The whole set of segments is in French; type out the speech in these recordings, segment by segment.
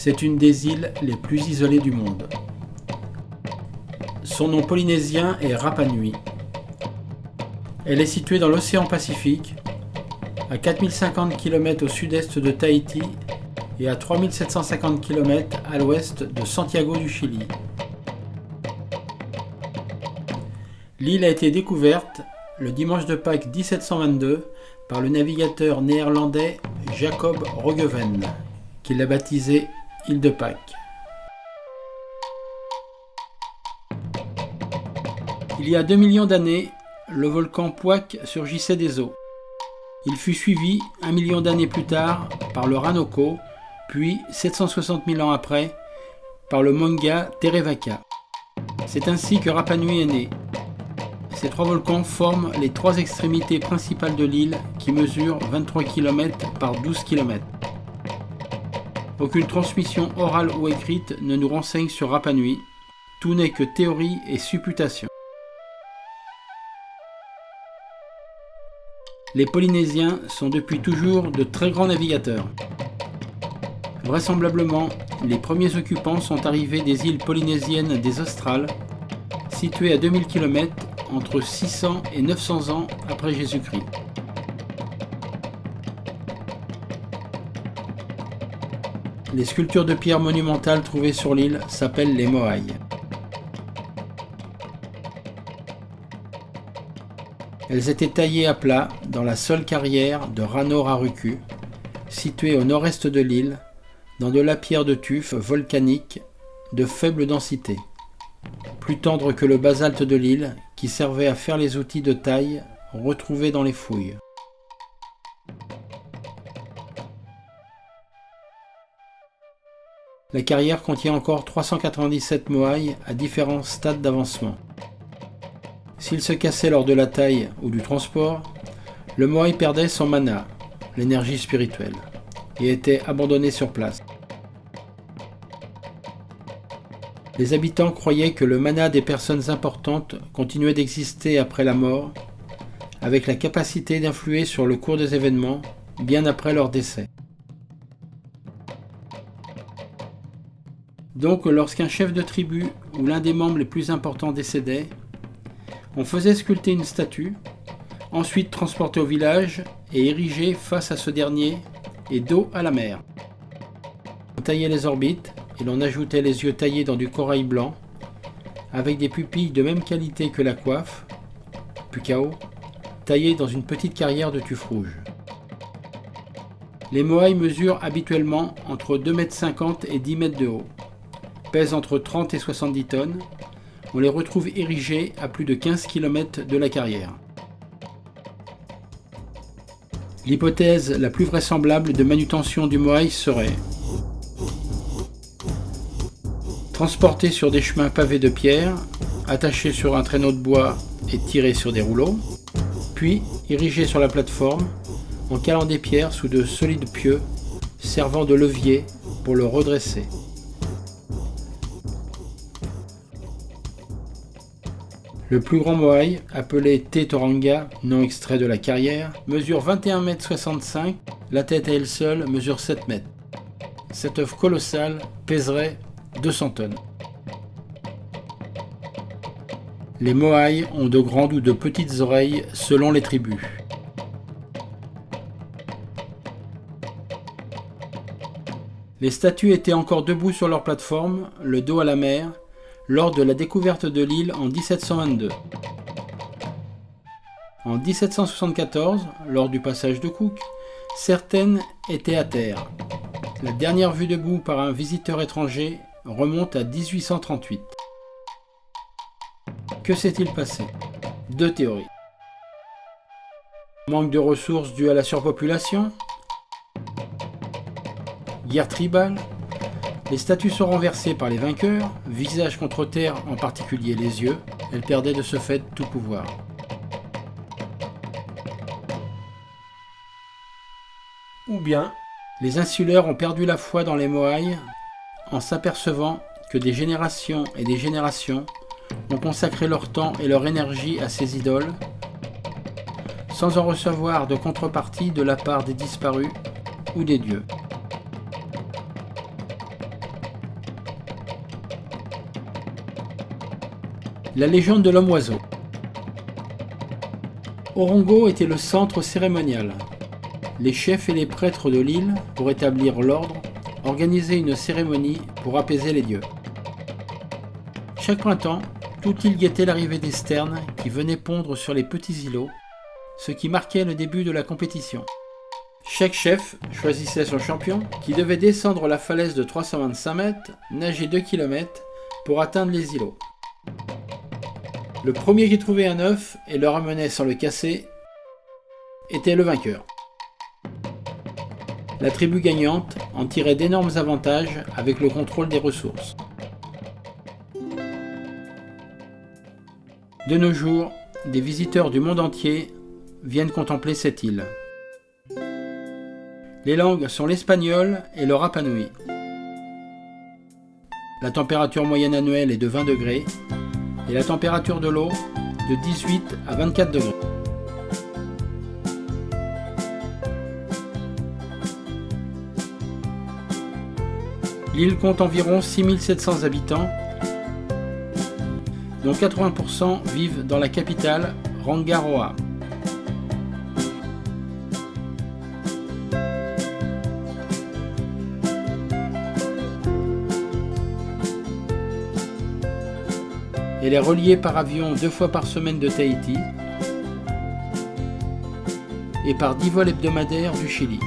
C'est une des îles les plus isolées du monde. Son nom polynésien est Rapa Nui. Elle est située dans l'océan Pacifique, à 4050 km au sud-est de Tahiti et à 3750 km à l'ouest de Santiago du Chili. L'île a été découverte le dimanche de Pâques 1722 par le navigateur néerlandais Jacob Roggeveen, qui l'a baptisée île de Pâques. Il y a 2 millions d'années, le volcan Pouac surgissait des eaux. Il fut suivi 1 million d'années plus tard par le Ranoko, puis 760 000 ans après par le Maunga Terevaka. C'est ainsi que Rapa Nui est né. Ces 3 volcans forment les 3 extrémités principales de l'île qui mesurent 23 km par 12 km. Aucune transmission orale ou écrite ne nous renseigne sur Rapa Nui. Tout n'est que théorie et supputation. Les Polynésiens sont depuis toujours de très grands navigateurs. Vraisemblablement, les premiers occupants sont arrivés des îles polynésiennes des Australes, situées à 2000 km entre 600 et 900 ans après Jésus-Christ. Les sculptures de pierre monumentales trouvées sur l'île s'appellent les moai. Elles étaient taillées à plat dans la seule carrière de Rano Raruku, située au nord-est de l'île, dans de la pierre de tuf volcanique de faible densité, plus tendre que le basalte de l'île qui servait à faire les outils de taille retrouvés dans les fouilles. La carrière contient encore 397 moai à différents stades d'avancement. S'il se cassait lors de la taille ou du transport, le moai perdait son mana, l'énergie spirituelle, et était abandonné sur place. Les habitants croyaient que le mana des personnes importantes continuait d'exister après la mort, avec la capacité d'influer sur le cours des événements bien après leur décès. Donc, lorsqu'un chef de tribu ou l'un des membres les plus importants décédait, on faisait sculpter une statue, ensuite transportée au village et érigée face à ce dernier et dos à la mer. On taillait les orbites et l'on ajoutait les yeux taillés dans du corail blanc, avec des pupilles de même qualité que la coiffe, pukao, taillées dans une petite carrière de tuf rouge. Les moai mesurent habituellement entre 2,50 m et 10 m de haut, pèsent entre 30 et 70 tonnes. On les retrouve érigés à plus de 15 km de la carrière. L'hypothèse la plus vraisemblable de manutention du moai serait transporté sur des chemins pavés de pierre, attaché sur un traîneau de bois et tiré sur des rouleaux, puis érigé sur la plateforme en calant des pierres sous de solides pieux servant de levier pour le redresser. Le plus grand moai, appelé Te Toranga, nom extrait de la carrière, mesure 21,65 m, la tête à elle seule mesure 7 m. Cette œuvre colossale pèserait 200 tonnes. Les moai ont de grandes ou de petites oreilles selon les tribus. Les statues étaient encore debout sur leur plateforme, le dos à la mer, lors de la découverte de l'île en 1722. En 1774, lors du passage de Cook, certaines étaient à terre. La dernière vue debout par un visiteur étranger remonte à 1838. Que s'est-il passé? 2 théories. Manque de ressources dû à la surpopulation? Guerre tribale? Les statues sont renversées par les vainqueurs, visage contre terre, en particulier les yeux. Elles perdaient de ce fait tout pouvoir. Ou bien, les insulaires ont perdu la foi dans les moai en s'apercevant que des générations et des générations ont consacré leur temps et leur énergie à ces idoles, sans en recevoir de contrepartie de la part des disparus ou des dieux. La légende de l'homme-oiseau. Orongo était le centre cérémonial. Les chefs et les prêtres de l'île, pour établir l'ordre, organisaient une cérémonie pour apaiser les dieux. Chaque printemps, toute île guettait l'arrivée des sternes qui venaient pondre sur les petits îlots, ce qui marquait le début de la compétition. Chaque chef choisissait son champion qui devait descendre la falaise de 325 mètres, nager 2 km pour atteindre les îlots. Le premier qui trouvait un œuf et le ramenait sans le casser était le vainqueur. La tribu gagnante en tirait d'énormes avantages avec le contrôle des ressources. De nos jours, des visiteurs du monde entier viennent contempler cette île. Les langues sont l'espagnol et le Rapa Nui. La température moyenne annuelle est de 20 degrés et la température de l'eau de 18 à 24 degrés. L'île compte environ 6700 habitants, dont 80% vivent dans la capitale, Rangiroa. Elle est reliée par avion 2 fois par semaine de Tahiti et par 10 vols hebdomadaires du Chili.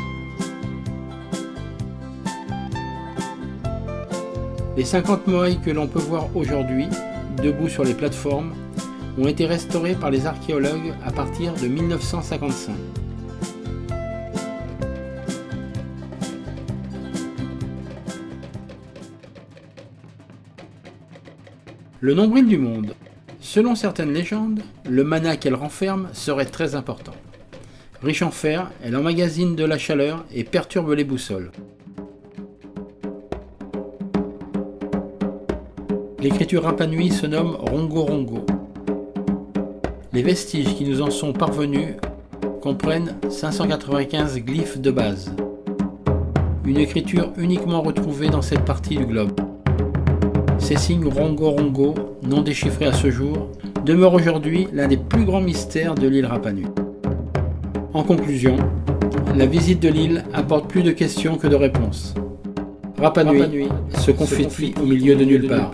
Les 50 moaïs que l'on peut voir aujourd'hui, debout sur les plateformes, ont été restaurés par les archéologues à partir de 1955. Le nombril du monde. Selon certaines légendes, le mana qu'elle renferme serait très important. Riche en fer, elle emmagasine de la chaleur et perturbe les boussoles. L'écriture Rapa Nui se nomme Rongo Rongo. Les vestiges qui nous en sont parvenus comprennent 595 glyphes de base. Une écriture uniquement retrouvée dans cette partie du globe. Ces signes Rongo Rongo, non déchiffrés à ce jour, demeurent aujourd'hui l'un des plus grands mystères de l'île Rapa Nui. En conclusion, la visite de l'île apporte plus de questions que de réponses. Rapa Nui se confie au milieu de nulle part.